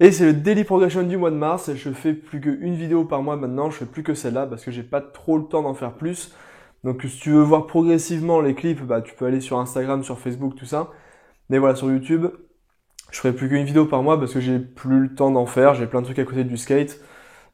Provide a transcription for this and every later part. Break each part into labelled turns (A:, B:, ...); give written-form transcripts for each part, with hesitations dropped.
A: Et c'est le Daily Progression du mois de mars, et je fais plus qu'une vidéo par mois maintenant, je fais plus que celle-là parce que j'ai pas trop le temps d'en faire plus. Donc si tu veux voir progressivement les clips, bah tu peux aller sur Instagram, sur Facebook, tout ça. Mais voilà, sur YouTube, je ferai plus qu'une vidéo par mois parce que j'ai plus le temps d'en faire, j'ai plein de trucs à côté du skate.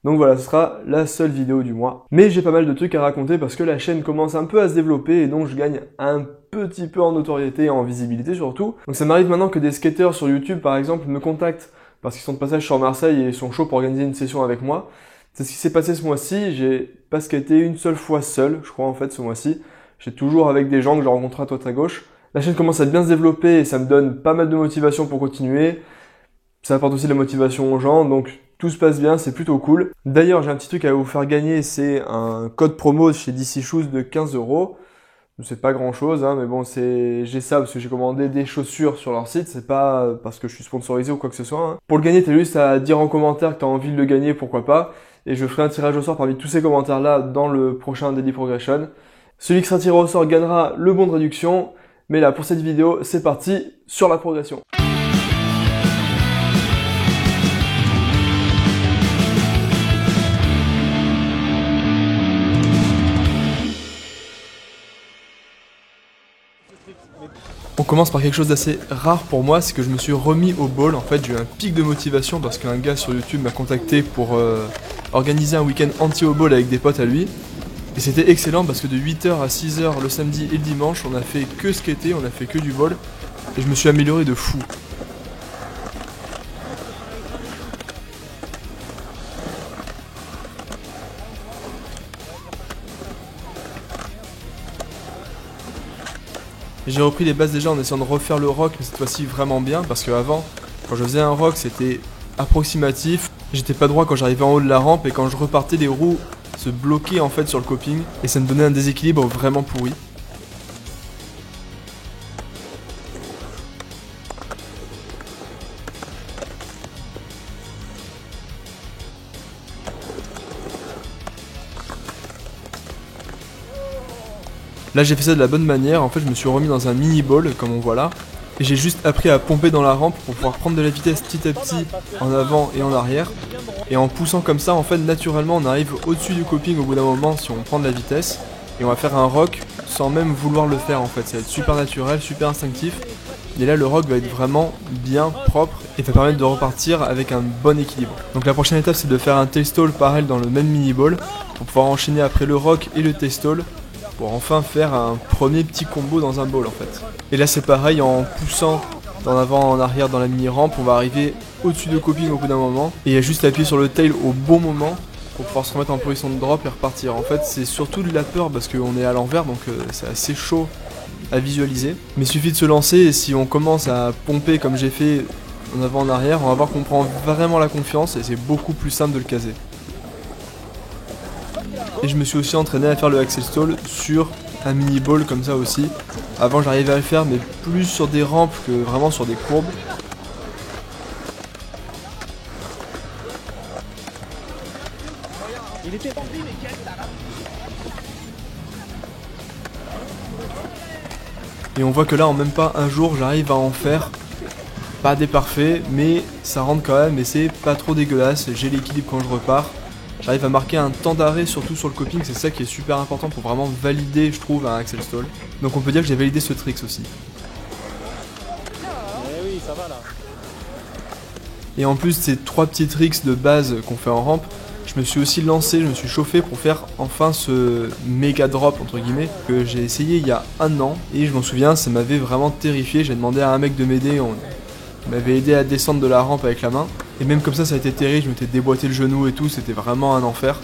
A: Donc voilà, ce sera la seule vidéo du mois. Mais j'ai pas mal de trucs à raconter parce que la chaîne commence un peu à se développer et donc je gagne un petit peu en notoriété et en visibilité surtout. Donc ça m'arrive maintenant que des skateurs sur YouTube par exemple me contactent parce qu'ils sont de passage sur Marseille et sont chauds pour organiser une session avec moi. C'est ce qui s'est passé ce mois-ci, j'ai pas skaté une seule fois seul, je crois en fait ce mois-ci. J'ai toujours avec des gens que je rencontre à droite à gauche. La chaîne commence à bien se développer et ça me donne pas mal de motivation pour continuer. Ça apporte aussi de la motivation aux gens, donc tout se passe bien, c'est plutôt cool. D'ailleurs, j'ai un petit truc à vous faire gagner, c'est un code promo chez DC Shoes de 15 euros. C'est pas grand chose, hein, mais bon, j'ai ça parce que j'ai commandé des chaussures sur leur site, c'est pas parce que je suis sponsorisé ou quoi que ce soit, hein. Pour le gagner, t'as juste à dire en commentaire que t'as envie de le gagner, pourquoi pas. Et je ferai un tirage au sort parmi tous ces commentaires-là dans le prochain Daily Progression. Celui qui sera tiré au sort gagnera le bon de réduction. Mais là, pour cette vidéo, c'est parti sur la progression. On commence par quelque chose d'assez rare pour moi, c'est que je me suis remis au ball. En fait, j'ai eu un pic de motivation parce qu'un gars sur YouTube m'a contacté pour organiser un week-end anti au ball avec des potes à lui. Et c'était excellent parce que de 8h à 6h le samedi et le dimanche, on a fait que skater, on a fait que du ball. Et je me suis amélioré de fou. J'ai repris les bases déjà en essayant de refaire le rock, mais cette fois-ci vraiment bien, parce qu'avant, quand je faisais un rock, c'était approximatif. J'étais pas droit quand j'arrivais en haut de la rampe, et quand je repartais, les roues se bloquaient en fait sur le coping, et ça me donnait un déséquilibre vraiment pourri. Là j'ai fait ça de la bonne manière, en fait je me suis remis dans un mini ball comme on voit là, et j'ai juste appris à pomper dans la rampe pour pouvoir prendre de la vitesse petit à petit en avant et en arrière, et en poussant comme ça en fait naturellement on arrive au-dessus du coping au bout d'un moment si on prend de la vitesse, et on va faire un rock sans même vouloir le faire en fait, ça va être super naturel, super instinctif, et là le rock va être vraiment bien propre et va permettre de repartir avec un bon équilibre. Donc la prochaine étape c'est de faire un tail stall pareil dans le même mini ball, pour pouvoir enchaîner après le rock et le tail stall, pour enfin faire un premier petit combo dans un ball en fait. Et là c'est pareil, en poussant d'en avant en arrière dans la mini rampe, on va arriver au-dessus de coping au bout d'un moment, et il y a juste à appuyer sur le tail au bon moment pour pouvoir se remettre en position de drop et repartir. En fait c'est surtout de la peur parce qu'on est à l'envers, donc c'est assez chaud à visualiser. Mais il suffit de se lancer, et si on commence à pomper comme j'ai fait en avant en arrière, on va voir qu'on prend vraiment la confiance et c'est beaucoup plus simple de le caser. Et je me suis aussi entraîné à faire le axel stall sur un mini ball comme ça aussi. Avant j'arrivais à le faire mais plus sur des rampes que vraiment sur des courbes. Et on voit que là en même pas un jour j'arrive à en faire pas des parfaits, mais ça rentre quand même et c'est pas trop dégueulasse. J'ai l'équilibre quand je repars. J'arrive à marquer un temps d'arrêt surtout sur le coping, c'est ça qui est super important pour vraiment valider je trouve un axel stall. Donc on peut dire que j'ai validé ce trick aussi.
B: Oui, ça va là.
A: Et en plus de ces 3 petits tricks de base qu'on fait en rampe, je me suis aussi lancé, je me suis chauffé pour faire enfin ce méga drop entre guillemets que j'ai essayé il y a un an, et je m'en souviens ça m'avait vraiment terrifié. J'ai demandé à un mec de m'aider, on m'avait aidé à descendre de la rampe avec la main, et même comme ça a été terrible, je m'étais déboîté le genou et tout, c'était vraiment un enfer.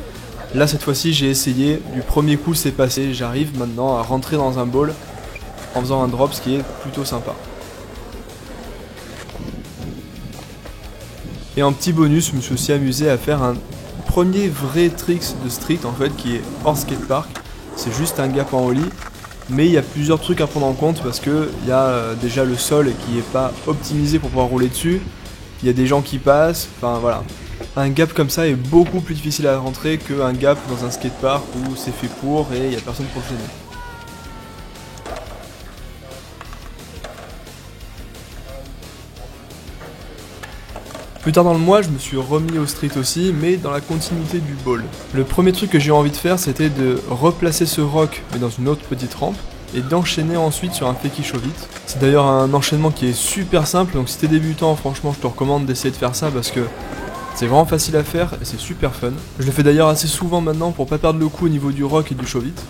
A: Là cette fois-ci j'ai essayé, du premier coup c'est passé, j'arrive maintenant à rentrer dans un ball en faisant un drop, ce qui est plutôt sympa. Et en petit bonus, je me suis aussi amusé à faire un premier vrai trick de street en fait qui est hors skatepark. C'est juste un gap en ollie, mais il y a plusieurs trucs à prendre en compte parce que il y a déjà le sol qui est pas optimisé pour pouvoir rouler dessus. Il y a des gens qui passent, enfin voilà. Un gap comme ça est beaucoup plus difficile à rentrer qu'un gap dans un skatepark où c'est fait pour et il n'y a personne pour le gêner. Plus tard dans le mois, je me suis remis au street aussi, mais dans la continuité du ball. Le premier truc que j'ai eu envie de faire, c'était de replacer ce rock, mais dans une autre petite rampe, et d'enchaîner ensuite sur un fakie show vite. C'est d'ailleurs un enchaînement qui est super simple, donc si t'es débutant, franchement, je te recommande d'essayer de faire ça parce que c'est vraiment facile à faire et c'est super fun. Je le fais d'ailleurs assez souvent maintenant pour pas perdre le coup au niveau du rock et du show vite.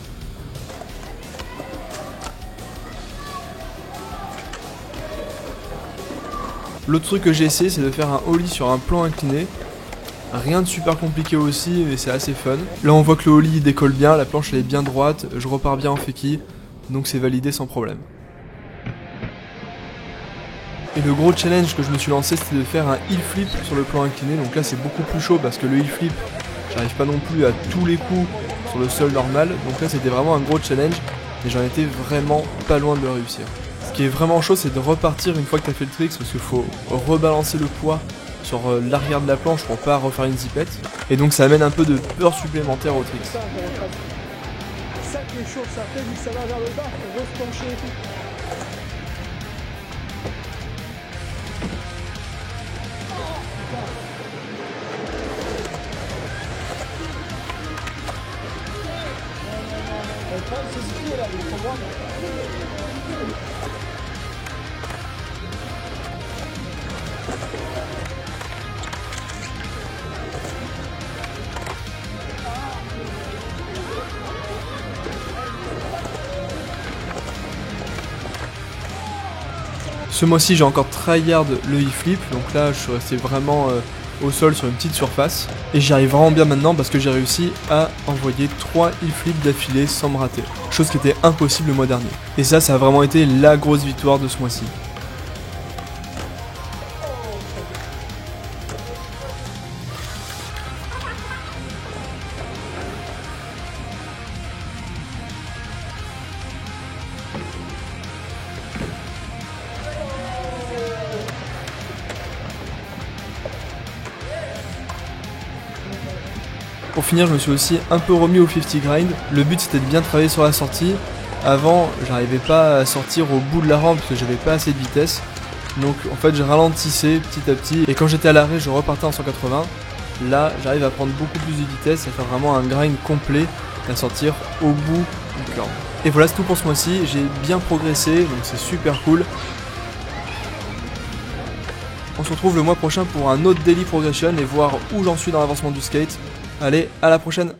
A: L'autre truc que j'ai essayé, c'est de faire un ollie sur un plan incliné. Rien de super compliqué aussi, mais c'est assez fun. Là on voit que le ollie décolle bien, la planche elle est bien droite, je repars bien en fakie, donc c'est validé sans problème. Et le gros challenge que je me suis lancé, c'était de faire un heel flip sur le plan incliné, donc là c'est beaucoup plus chaud parce que le heel flip, j'arrive pas non plus à tous les coups sur le sol normal, donc là c'était vraiment un gros challenge, et j'en étais vraiment pas loin de le réussir. Ce qui est vraiment chaud, c'est de repartir une fois que tu as fait le trick, parce qu'il faut rebalancer le poids sur l'arrière de la planche pour pas refaire une zipette. Et donc ça amène un peu de peur supplémentaire au trick.
B: Ça qui est chaud, ça fait, vu que ça va vers le bas, on va se pencher et tout.
A: Ce mois-ci j'ai encore tryhard le e-flip, donc là je suis resté vraiment au sol sur une petite surface. Et j'y arrive vraiment bien maintenant parce que j'ai réussi à envoyer 3 e-flips d'affilée sans me rater. Chose qui était impossible le mois dernier. Et ça a vraiment été la grosse victoire de ce mois-ci. Pour finir, je me suis aussi un peu remis au 50 grind. Le but c'était de bien travailler sur la sortie. Avant, j'arrivais pas à sortir au bout de la rampe parce que j'avais pas assez de vitesse. Donc en fait, je ralentissais petit à petit. Et quand j'étais à l'arrêt, je repartais en 180. Là, j'arrive à prendre beaucoup plus de vitesse, à faire vraiment un grind complet, à sortir au bout du curve. Et voilà, c'est tout pour ce mois-ci. J'ai bien progressé, donc c'est super cool. On se retrouve le mois prochain pour un autre daily progression et voir où j'en suis dans l'avancement du skate. Allez, à la prochaine!